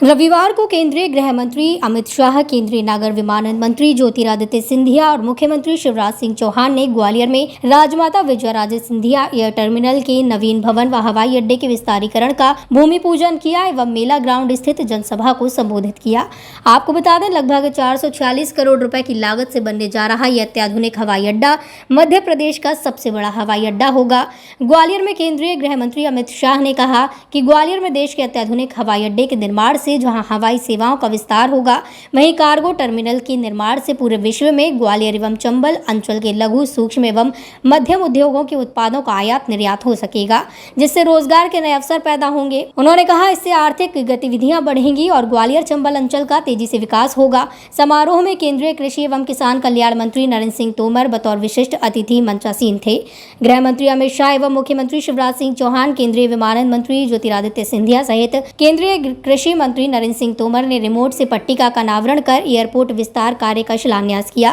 रविवार को केंद्रीय गृह मंत्री अमित शाह, केंद्रीय नागर विमानन मंत्री ज्योतिरादित्य सिंधिया और मुख्यमंत्री शिवराज सिंह चौहान ने ग्वालियर में राजमाता विजयाराजे सिंधिया एयर टर्मिनल के नवीन भवन व हवाई अड्डे के विस्तारीकरण का भूमि पूजन किया एवं मेला ग्राउंड स्थित जनसभा को संबोधित किया। आपको बता दें, लगभग 446 करोड़ रुपए की लागत से बनने जा रहा यह अत्याधुनिक हवाई अड्डा मध्य प्रदेश का सबसे बड़ा हवाई अड्डा होगा। ग्वालियर में केंद्रीय गृह मंत्री अमित शाह ने कहा कि ग्वालियर में देश के अत्याधुनिक हवाई अड्डे के निर्माण से जहां हवाई सेवाओं का विस्तार होगा, वहीं कार्गो टर्मिनल के निर्माण से पूरे विश्व में ग्वालियर एवं चंबल अंचल के लघु, सूक्ष्म एवं मध्यम उद्योगों के उत्पादों का आयात निर्यात हो सकेगा, जिससे रोजगार के नए अवसर पैदा होंगे। उन्होंने कहा, इससे आर्थिक गतिविधियां बढ़ेंगी और ग्वालियर चंबल अंचल का तेजी से विकास होगा। समारोह में केंद्रीय कृषि एवं किसान कल्याण मंत्री नरेंद्र सिंह तोमर बतौर विशिष्ट अतिथि मंचासीन थे। गृह मंत्री अमित शाह एवं मुख्यमंत्री शिवराज सिंह चौहान, केंद्रीय विमानन मंत्री ज्योतिरादित्य सिंधिया सहित केंद्रीय कृषि मंत्री नरेंद्र सिंह तोमर ने रिमोट से पट्टिका का अनावरण कर एयरपोर्ट विस्तार कार्य का शिलान्यास किया।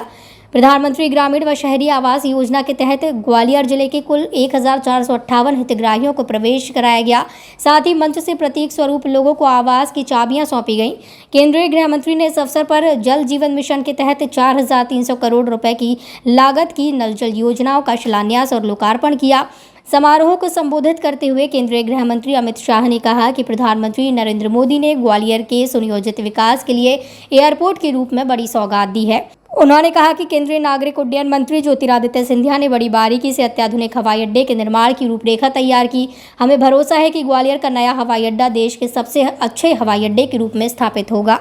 प्रधानमंत्री ग्रामीण व शहरी आवास योजना के तहत ग्वालियर जिले के कुल 1458 हितग्राहियों को प्रवेश कराया गया। साथ ही मंच से प्रतीक स्वरूप लोगों को आवास की चाबियां सौंपी गईं। केंद्रीय गृह मंत्री ने इस अवसर पर जल जीवन मिशन के तहत 4300 करोड़ रुपए की लागत की नल जल योजनाओं का शिलान्यास और लोकार्पण किया। समारोह को संबोधित करते हुए केंद्रीय गृह मंत्री अमित शाह ने कहा कि प्रधानमंत्री नरेंद्र मोदी ने ग्वालियर के सुनियोजित विकास के लिए एयरपोर्ट के रूप में बड़ी सौगात दी है। उन्होंने कहा कि केंद्रीय नागरिक उड्डयन मंत्री ज्योतिरादित्य सिंधिया ने बड़ी बारीकी से अत्याधुनिक हवाई अड्डे के निर्माण की रूपरेखा तैयार की। हमें भरोसा है कि ग्वालियर का नया हवाई अड्डा देश के सबसे अच्छे हवाई अड्डे के रूप में स्थापित होगा।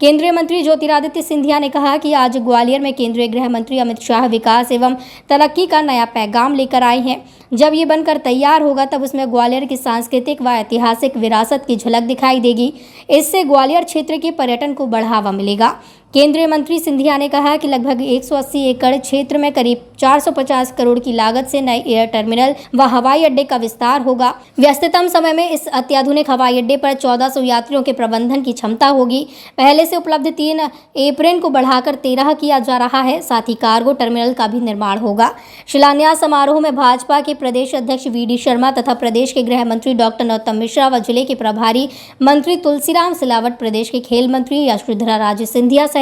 केंद्रीय मंत्री ज्योतिरादित्य सिंधिया ने कहा कि आज ग्वालियर में केंद्रीय गृह मंत्री अमित शाह विकास एवं तरक्की का नया पैगाम लेकर आए हैं। जब ये बनकर तैयार होगा तब उसमें ग्वालियर की सांस्कृतिक व ऐतिहासिक विरासत की झलक दिखाई देगी। इससे ग्वालियर क्षेत्र के पर्यटन को बढ़ावा मिलेगा। केंद्रीय मंत्री सिंधिया ने कहा कि लगभग 180 एकड़ क्षेत्र में करीब 450 करोड़ की लागत से नए एयर टर्मिनल व हवाई अड्डे का विस्तार होगा। व्यस्ततम समय में इस अत्याधुनिक हवाई अड्डे पर 1400 यात्रियों के प्रबंधन की क्षमता होगी। पहले से उपलब्ध 3 एप्रन को बढ़ाकर 13 किया जा रहा है। साथ ही कार्गो टर्मिनल का भी निर्माण होगा। शिलान्यास समारोह में भाजपा के प्रदेश अध्यक्ष वी.डी. शर्मा तथा प्रदेश के गृह मंत्री डॉक्टर नरोत्तम मिश्रा व जिले के प्रभारी मंत्री तुलसीराम सिलावट, प्रदेश के खेल मंत्री यशोधरा राजे सिंधिया सहित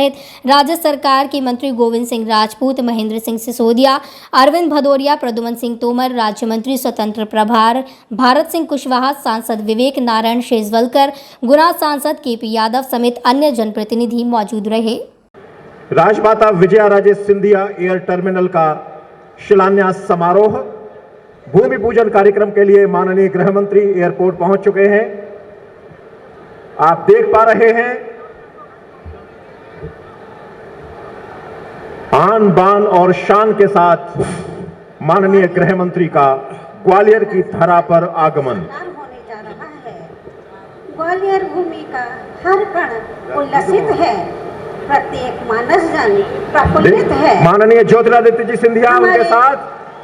राज्य सरकार के मंत्री गोविंद सिंह राजपूत, महेंद्र सिंह सिसोदिया, अरविंद भदौरिया, प्रद्युमन सिंह तोमर, राज्य मंत्री स्वतंत्र प्रभार भारत सिंह कुशवाहा, सांसद विवेक नारायण शेजवलकर, गुना सांसद के.पी. यादव समेत अन्य जनप्रतिनिधि मौजूद रहे। राजमाता विजयाराजे सिंधिया एयर टर्मिनल का शिलान्यास समारोह भूमि पूजन कार्यक्रम के लिए माननीय गृह मंत्री एयरपोर्ट पहुंच चुके हैं। आप देख पा रहे हैं आन बान और शान के साथ माननीय गृह मंत्री का ग्वालियर की धरा पर आगमन होने जा रहा है। ग्वालियर भूमि का हर कण उल्लसित है, प्रत्येक मानस जन प्रफुल्लित है। माननीय ज्योतिरादित्य जी सिंधिया उनके साथ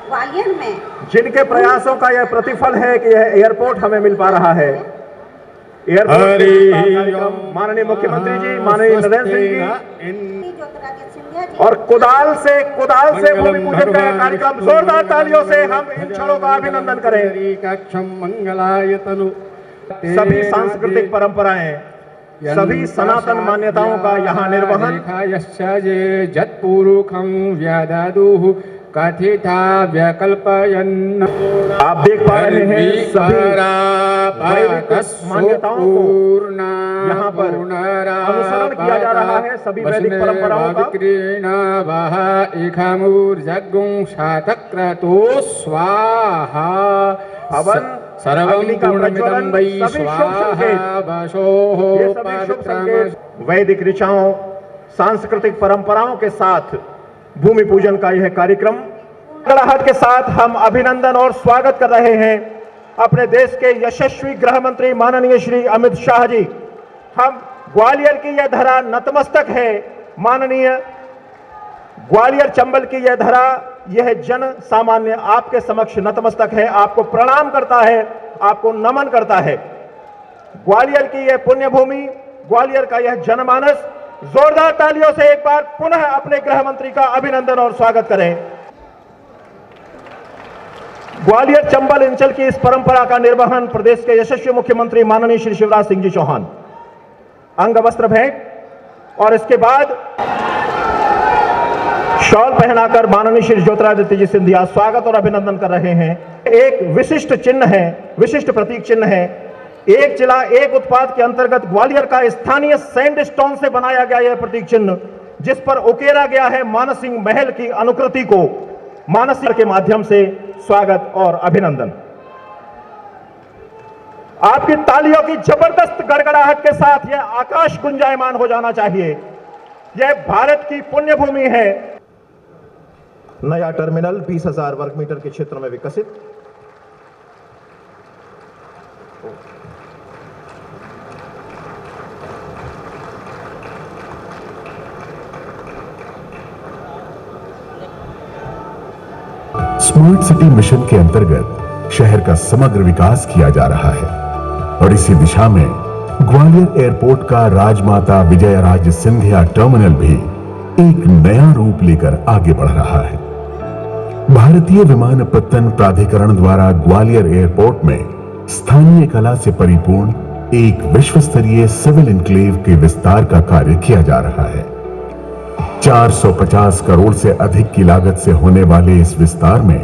ग्वालियर में जिनके प्रयासों का यह प्रतिफल है कि यह एयरपोर्ट हमें मिल पा रहा है। एयरपोर्ट माननीय मुख्यमंत्री जी, माननीय नरेंद्र सिंह जी और कुदाल से भूमि पूजन का कार्यक्रम जोरदार तालियों से हम इन क्षणों का अभिनंदन करें। सभी सांस्कृतिक परंपराएं, सभी सनातन मान्यताओं का यहाँ निर्वहन कथिता व्यकल्पयन्। आप देख पा रहे हैं सभी वैदिक मान्यताओं को यहाँ पर अनुसरण किया जा रहा है, सभी वैदिक परंपराओं का। स्वाहा हवन सर्वं पूर्णमिदं वै स्वाहा। वैदिक ऋचाओं, सांस्कृतिक परंपराओं के साथ भूमि पूजन का यह कार्यक्रम कड़ाहट के साथ हम अभिनंदन और स्वागत कर रहे हैं अपने देश के यशस्वी गृह मंत्री माननीय श्री अमित शाह जी। हम ग्वालियर की यह धरा नतमस्तक है। माननीय ग्वालियर चंबल की यह धरा, यह जन सामान्य आपके समक्ष नतमस्तक है, आपको प्रणाम करता है, आपको नमन करता है। ग्वालियर की यह पुण्य भूमि, ग्वालियर का यह जनमानस जोरदार तालियों से एक बार पुनः अपने गृह मंत्री का अभिनंदन और स्वागत करें। ग्वालियर चंबल अंचल की इस परंपरा का निर्वहन प्रदेश के यशस्वी मुख्यमंत्री माननीय श्री शिवराज सिंह जी चौहान, अंग वस्त्र भेंट और इसके बाद शॉल पहनाकर माननीय श्री ज्योतिरादित्य जी सिंधिया स्वागत और अभिनंदन कर रहे हैं। एक विशिष्ट चिन्ह है, विशिष्ट प्रतीक चिन्ह है। एक जिला एक उत्पाद के अंतर्गत ग्वालियर का स्थानीय सैंडस्टोन से बनाया गया यह प्रतीक चिन्ह, जिस पर उकेरा गया है मानसिंह महल की अनुकृति को, मानसिंह के माध्यम से स्वागत और अभिनंदन। आपकी तालियों की जबरदस्त गड़गड़ाहट के साथ यह आकाश गुंजायमान हो जाना चाहिए। यह भारत की पुण्य भूमि है। नया टर्मिनल 20,000 वर्ग मीटर के क्षेत्र में विकसित। स्मार्ट सिटी मिशन के अंतर्गत शहर का समग्र विकास किया जा रहा है और इसी दिशा में ग्वालियर एयरपोर्ट का राजमाता विजयराजे सिंधिया टर्मिनल भी एक नया रूप लेकर आगे बढ़ रहा है। भारतीय विमानपत्तन प्राधिकरण द्वारा ग्वालियर एयरपोर्ट में स्थानीय कला से परिपूर्ण एक विश्व स्तरीय सिविल इनक्लेव के विस्तार का कार्य किया जा रहा है। 450 करोड़ से अधिक की लागत से होने वाले इस विस्तार में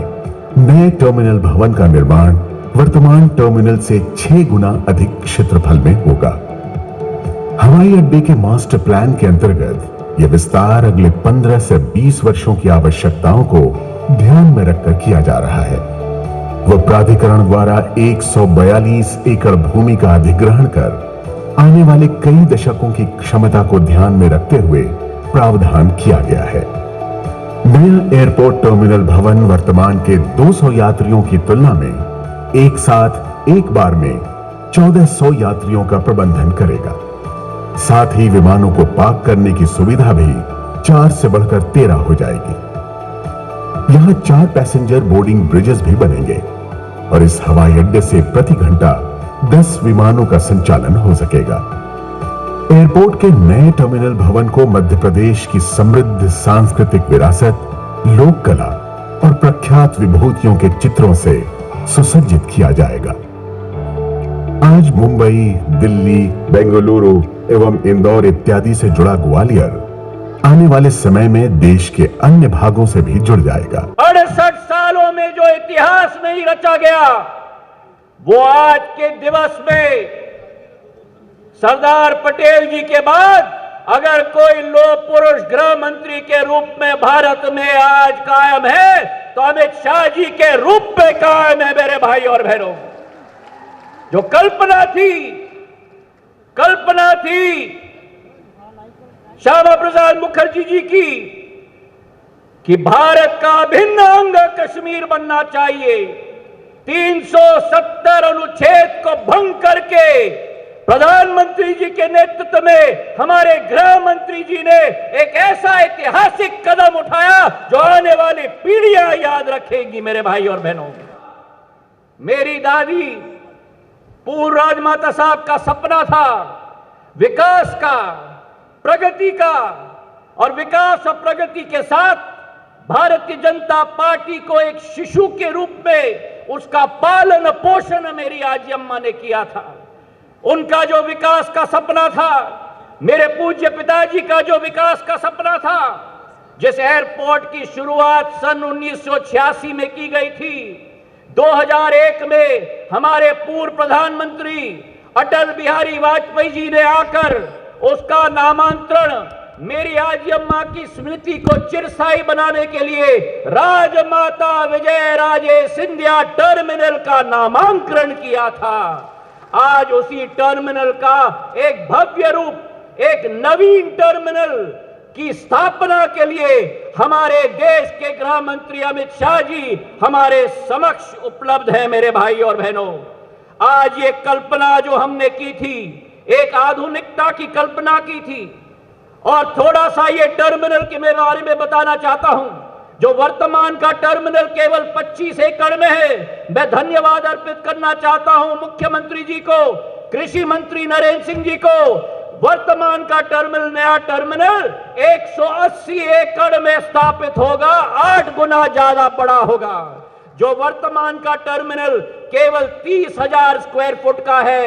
नए टर्मिनल भवन का निर्माण वर्तमान टर्मिनल से 6 गुना अधिक क्षेत्रफल में होगा। हवाई अड्डे के मास्टर प्लान के अंतर्गत यह विस्तार अगले 15 से 20 वर्षों की आवश्यकताओं को ध्यान में रखकर किया जा रहा है। वह प्राधिकरण द्वारा 142 एकड़ भूमि का अधिग्रहण कर आने वाले कई दशकों की क्षमता को ध्यान में रखते हुए प्रावधान किया गया है। नया एयरपोर्ट टर्मिनल भवन वर्तमान के 200 यात्रियों की तुलना में एक साथ एक बार में 1400 यात्रियों का प्रबंधन करेगा। साथ ही विमानों को पार्क करने की सुविधा भी 4 से बढ़कर 13 हो जाएगी। यहां 4 पैसेंजर बोर्डिंग ब्रिजेस भी बनेंगे और इस हवाई अड्डे से प्रति घंटा 10 विमानों का संचालन हो सकेगा। एयरपोर्ट के नए टर्मिनल भवन को मध्य प्रदेश की समृद्ध सांस्कृतिक विरासत, लोक कला और प्रख्यात विभूतियों के चित्रों से सुसज्जित किया जाएगा। आज मुंबई, दिल्ली, बेंगलुरु एवं इंदौर इत्यादि से जुड़ा ग्वालियर आने वाले समय में देश के अन्य भागों से भी जुड़ जाएगा। 68 सालों में जो इतिहास नहीं रचा गया, वो आज के दिवस में सरदार पटेल जी के बाद अगर कोई लोह पुरुष गृह मंत्री के रूप में भारत में आज कायम है तो अमित शाह जी के रूप में कायम है। मेरे भाई और बहनों, जो कल्पना थी श्यामा प्रसाद मुखर्जी जी की कि भारत का अभिन्न अंग कश्मीर बनना चाहिए, 370 अनुच्छेद को भंग करके प्रधानमंत्री जी के नेतृत्व में हमारे गृह मंत्री जी ने एक ऐसा ऐतिहासिक कदम उठाया जो आने वाली पीढ़ियां याद रखेंगी। मेरे भाई और बहनों, मेरी दादी पूर्व राजमाता साहब का सपना था विकास का, प्रगति का, और विकास और प्रगति के साथ भारतीय जनता पार्टी को एक शिशु के रूप में उसका पालन पोषण मेरी आजी अम्मा ने किया था। उनका जो विकास का सपना था, मेरे पूज्य पिताजी का जो विकास का सपना था, जिस एयरपोर्ट की शुरुआत सन 1986 में की गई थी, 2001 में हमारे पूर्व प्रधानमंत्री अटल बिहारी वाजपेयी जी ने आकर उसका नामांतरण मेरी आजी अम्मा की स्मृति को चिरस्थायी बनाने के लिए राजमाता विजयराजे सिंधिया टर्मिनल का नामांकन किया था। आज उसी टर्मिनल का एक भव्य रूप, एक नवीन टर्मिनल की स्थापना के लिए हमारे देश के गृह मंत्री अमित शाह जी हमारे समक्ष उपलब्ध हैं। मेरे भाई और बहनों, आज ये कल्पना जो हमने की थी, एक आधुनिकता की कल्पना की थी, और थोड़ा सा ये टर्मिनल के बारे में बताना चाहता हूं। जो वर्तमान का टर्मिनल केवल 25 एकड़ में है, मैं धन्यवाद अर्पित करना चाहता हूं मुख्यमंत्री जी को, कृषि मंत्री नरेंद्र सिंह जी को। वर्तमान का टर्मिनल, नया टर्मिनल 180 एकड़ में स्थापित होगा, 8 गुना ज्यादा बड़ा होगा। जो वर्तमान का टर्मिनल केवल 30,000 स्क्वायर फुट का है,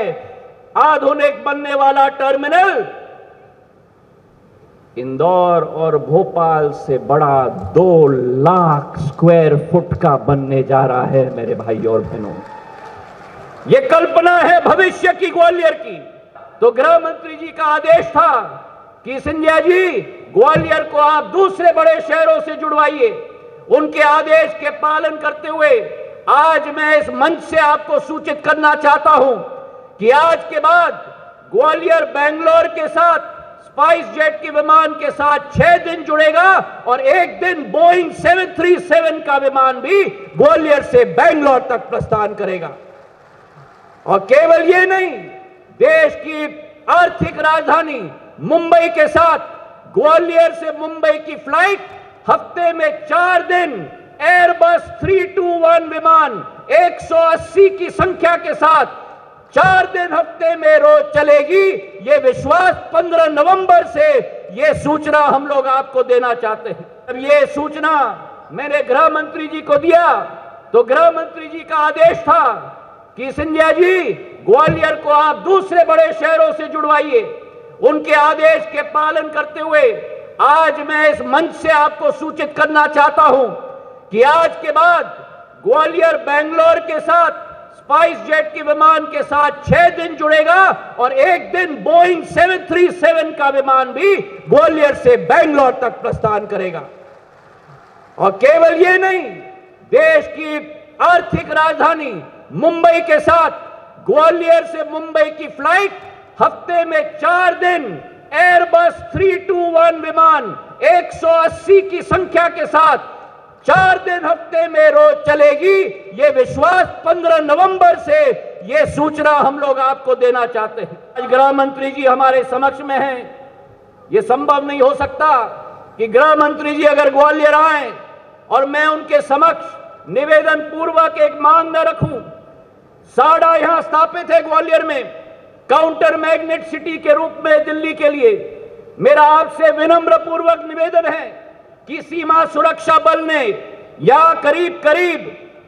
आधुनिक बनने वाला टर्मिनल इंदौर और भोपाल से बड़ा 2 लाख स्क्वायर फुट का बनने जा रहा है मेरे भाई और बहनों। ये कल्पना है भविष्य की ग्वालियर की। तो गृह मंत्री जी का आदेश था कि सिंधिया जी ग्वालियर को आप दूसरे बड़े शहरों से जुड़वाइए। उनके आदेश के पालन करते हुए आज मैं इस मंच से आपको सूचित करना चाहता हूं कि आज के बाद ग्वालियर बेंगलोर के साथ स्पाइस जेट के विमान के साथ 6 दिन जुड़ेगा और एक दिन बोइंग 737 का विमान भी ग्वालियर से बेंगलोर तक प्रस्थान करेगा। और केवल ये नहीं, देश की आर्थिक राजधानी मुंबई के साथ ग्वालियर से मुंबई की फ्लाइट हफ्ते में 4 दिन एयरबस 321 विमान 180 की संख्या के साथ 4 दिन हफ्ते में रोज चलेगी। ये विश्वास 15 नवंबर से ये सूचना हम लोग आपको देना चाहते हैं। जब ये सूचना मैंने गृह मंत्री जी को दिया तो गृह मंत्री जी का आदेश था कि सिंधिया जी ग्वालियर को आप दूसरे बड़े शहरों से जुड़वाइए। उनके आदेश के पालन करते हुए आज मैं इस मंच से आपको सूचित करना चाहता हूं कि आज के बाद ग्वालियर बेंगलोर के साथ स्पाइस जेट के विमान के साथ 6 दिन जुड़ेगा और एक दिन बोइंग 737 का विमान भी ग्वालियर से बेंगलोर तक प्रस्थान करेगा। और केवल ये नहीं, देश की आर्थिक राजधानी मुंबई के साथ ग्वालियर से मुंबई की फ्लाइट हफ्ते में 4 दिन एयरबस 321 विमान 180 की संख्या के साथ 4 दिन हफ्ते में रोज चलेगी। ये विश्वास 15 नवंबर से ये सूचना हम लोग आपको देना चाहते हैं। आज गृह मंत्री जी हमारे समक्ष में हैं। ये संभव नहीं हो सकता कि गृह मंत्री जी अगर ग्वालियर आए और मैं उनके समक्ष निवेदन पूर्वक एक मांग न रखूं। साडा यहां स्थापित है ग्वालियर में काउंटर मैग्नेट सिटी के रूप में दिल्ली के लिए। मेरा आपसे विनम्र पूर्वक निवेदन है कि सीमा सुरक्षा बल ने यहां करीब करीब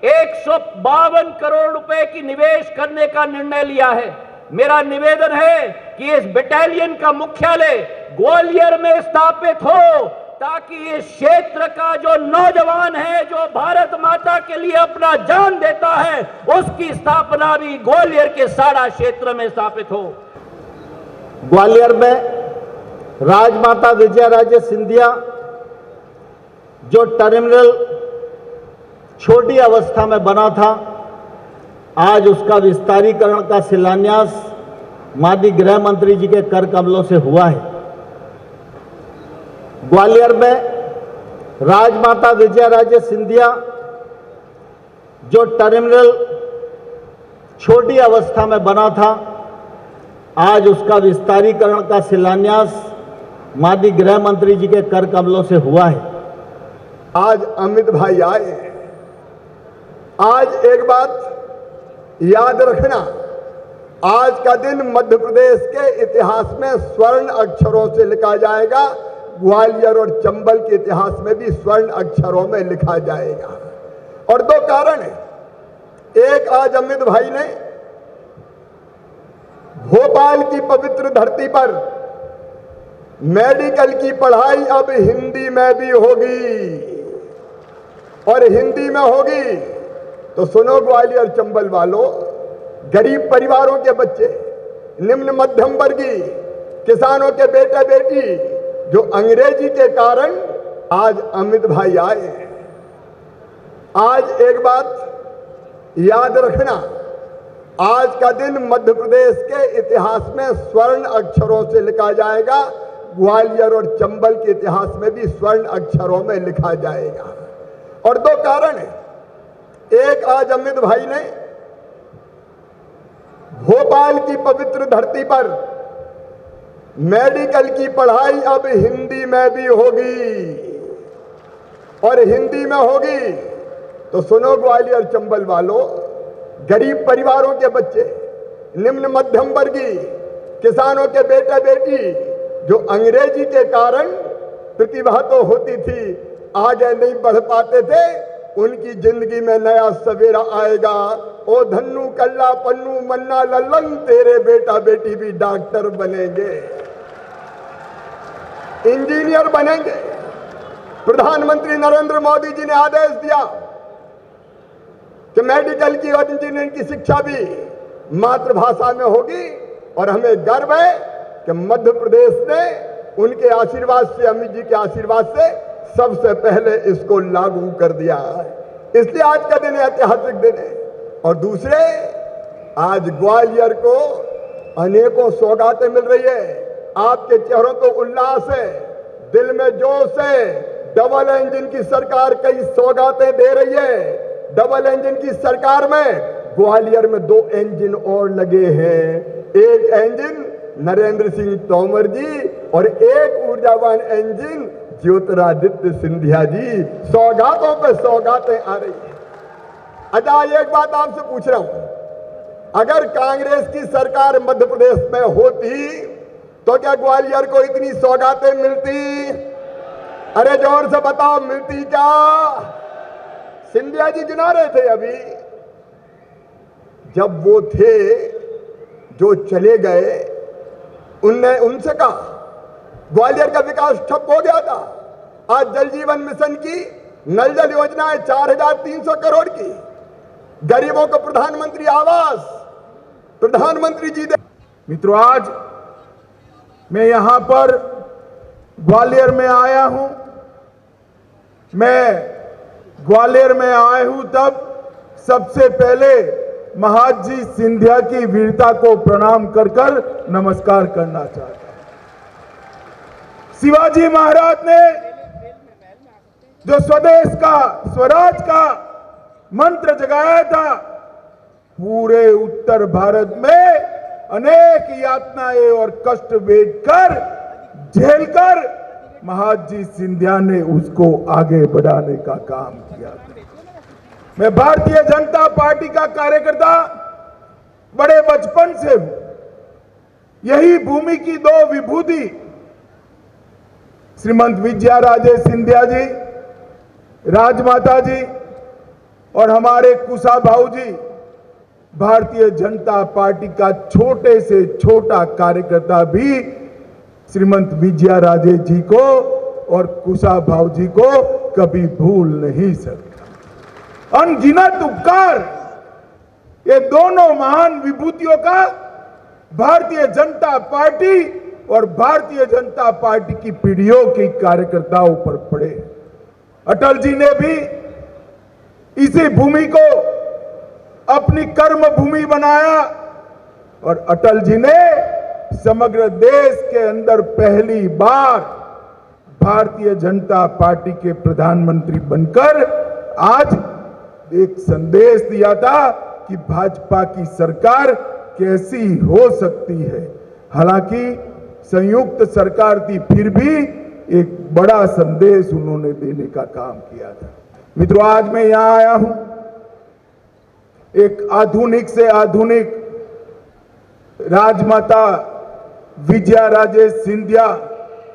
152 करोड़ रुपए की निवेश करने का निर्णय लिया है। मेरा निवेदन है कि इस बटालियन का मुख्यालय ग्वालियर में स्थापित हो ताकि इस क्षेत्र का जो नौजवान है, जो भारत माता के लिए अपना जान देता है, उसकी स्थापना भी ग्वालियर के साडा क्षेत्र में स्थापित हो। ग्वालियर में राजमाता विजयाराजे सिंधिया जो टर्मिनल छोटी अवस्था में बना था, आज उसका विस्तारीकरण का शिलान्यास माननीय गृह मंत्री जी के कर कमलों से हुआ है। ग्वालियर में राजमाता विजयाराजे सिंधिया जो टर्मिनल छोटी अवस्था में बना था, आज उसका विस्तारीकरण का शिलान्यास माननीय गृह मंत्री जी के कर कमलों से हुआ है। आज अमित भाई आए हैं। आज एक बात याद रखना, आज का दिन मध्य प्रदेश के इतिहास में स्वर्ण अक्षरों से लिखा जाएगा। ग्वालियर और चंबल के इतिहास में भी स्वर्ण अक्षरों में लिखा जाएगा। और 2 कारण है। एक, आज अमित भाई ने भोपाल की पवित्र धरती पर मेडिकल की पढ़ाई अब हिंदी में भी होगी, और हिंदी में होगी तो सुनो ग्वालियर चंबल वालों, गरीब परिवारों के बच्चे, निम्न मध्यम वर्गीय किसानों के बेटे बेटी जो अंग्रेजी के कारण आज अमित भाई आए हैं। आज एक बात याद रखना, आज का दिन मध्य प्रदेश के इतिहास में स्वर्ण अक्षरों से लिखा जाएगा। ग्वालियर और चंबल के इतिहास में भी स्वर्ण अक्षरों में लिखा जाएगा। और 2 कारण है। एक, आज अमित भाई ने भोपाल की पवित्र धरती पर मेडिकल की पढ़ाई अब हिंदी में भी होगी, और हिंदी में होगी तो सुनो ग्वालियर चंबल वालों, गरीब परिवारों के बच्चे, निम्न मध्यम वर्गीय किसानों के बेटे बेटी जो अंग्रेजी के कारण प्रतिभा तो होती थी, आगे नहीं बढ़ पाते थे, उनकी जिंदगी में नया सवेरा आएगा। ओ धन्नू कल्ला पन्नू मन्ना लल्लन, तेरे बेटा बेटी भी डॉक्टर बनेंगे। इंजीनियर बनेंगे। प्रधानमंत्री नरेंद्र मोदी जी ने आदेश दिया कि मेडिकल की और इंजीनियरिंग की शिक्षा भी मातृभाषा में होगी, और हमें गर्व है कि मध्य प्रदेश ने उनके आशीर्वाद से, अमित जी के आशीर्वाद से सबसे पहले इसको लागू कर दिया है। इसलिए आज का दिन ऐतिहासिक दिन है। और दूसरे, आज ग्वालियर को अनेकों सौगातें मिल रही है। आपके चेहरों पे उल्लास है, दिल में जोश है। डबल इंजन की सरकार कई सौगातें दे रही है। डबल इंजन की सरकार में ग्वालियर में 2 इंजन और लगे हैं। एक इंजन नरेंद्र सिंह तोमर जी और एक ऊर्जावान इंजन ज्योतिरादित्य सिंधिया जी। सौगातों पे सौगातें आ रही है। अच्छा, एक बात आपसे पूछ रहा हूं, अगर कांग्रेस की सरकार मध्य प्रदेश में होती तो क्या ग्वालियर को इतनी सौगातें मिलती? अरे जोर से बताओ, मिलती क्या? सिंधिया जी गिना रहे थे अभी, जब वो थे जो चले गए, उनसे कहा ग्वालियर का विकास ठप हो गया था। आज जल जीवन मिशन की नल जल योजना है 4300 करोड़ की। गरीबों को प्रधानमंत्री आवास प्रधानमंत्री जी दे। मित्रों, आज मैं यहां पर ग्वालियर में आया हूं। मैं ग्वालियर में आया हूं तब सबसे पहले महाजी सिंधिया की वीरता को प्रणाम कर नमस्कार करना चाहता हूं। शिवाजी महाराज ने जो स्वदेश का, स्वराज का मंत्र जगाया था, पूरे उत्तर भारत में अनेक यातनाएं और कष्ट वेठकर, झेलकर महाजी सिंधिया ने उसको आगे बढ़ाने का काम किया था। मैं भारतीय जनता पार्टी का कार्यकर्ता बड़े बचपन से हूं। यही भूमि की 2 विभूति श्रीमंत विजया राजे सिंधिया जी, राजमाता जी, और हमारे कुशा भाऊ जी, भारतीय जनता पार्टी का छोटे से छोटा कार्यकर्ता भी श्रीमंत विजया राजे जी को और कुशा भाऊ जी को कभी भूल नहीं सकता। अनगिनत उपकार ये दोनों महान विभूतियों का भारतीय जनता पार्टी और भारतीय जनता पार्टी की पीढ़ियों के कार्यकर्ताओं पर पड़े। अटल जी ने भी इसी भूमि को अपनी कर्म भूमि बनाया, और अटल जी ने समग्र देश के अंदर पहली बार भारतीय जनता पार्टी के प्रधानमंत्री बनकर आज एक संदेश दिया था कि भाजपा की सरकार कैसी हो सकती है। हालांकि संयुक्त सरकार थी, फिर भी एक बड़ा संदेश उन्होंने देने का काम किया था। मित्रों, आज मैं यहां आया हूं एक आधुनिक से आधुनिक राजमाता विजया राजे सिंधिया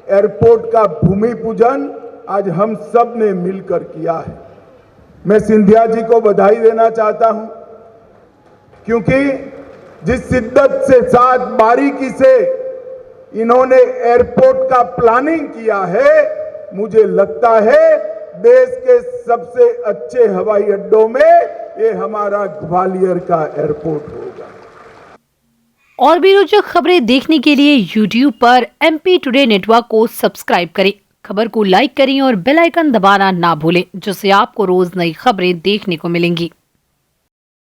एयरपोर्ट का भूमि पूजन आज हम सब ने मिलकर किया है। मैं सिंधिया जी को बधाई देना चाहता हूं, क्योंकि जिस शिद्दत से, साथ बारीकी से इन्होंने एयरपोर्ट का प्लानिंग किया है, मुझे लगता है देश के सबसे अच्छे हवाई अड्डों में ये हमारा ग्वालियर का एयरपोर्ट होगा। और भी रोचक खबरें देखने के लिए YouTube पर MP टुडे नेटवर्क को सब्सक्राइब करें, खबर को लाइक करें और बेल आइकन दबाना ना भूलें, जिससे आपको रोज नई खबरें देखने को मिलेंगी।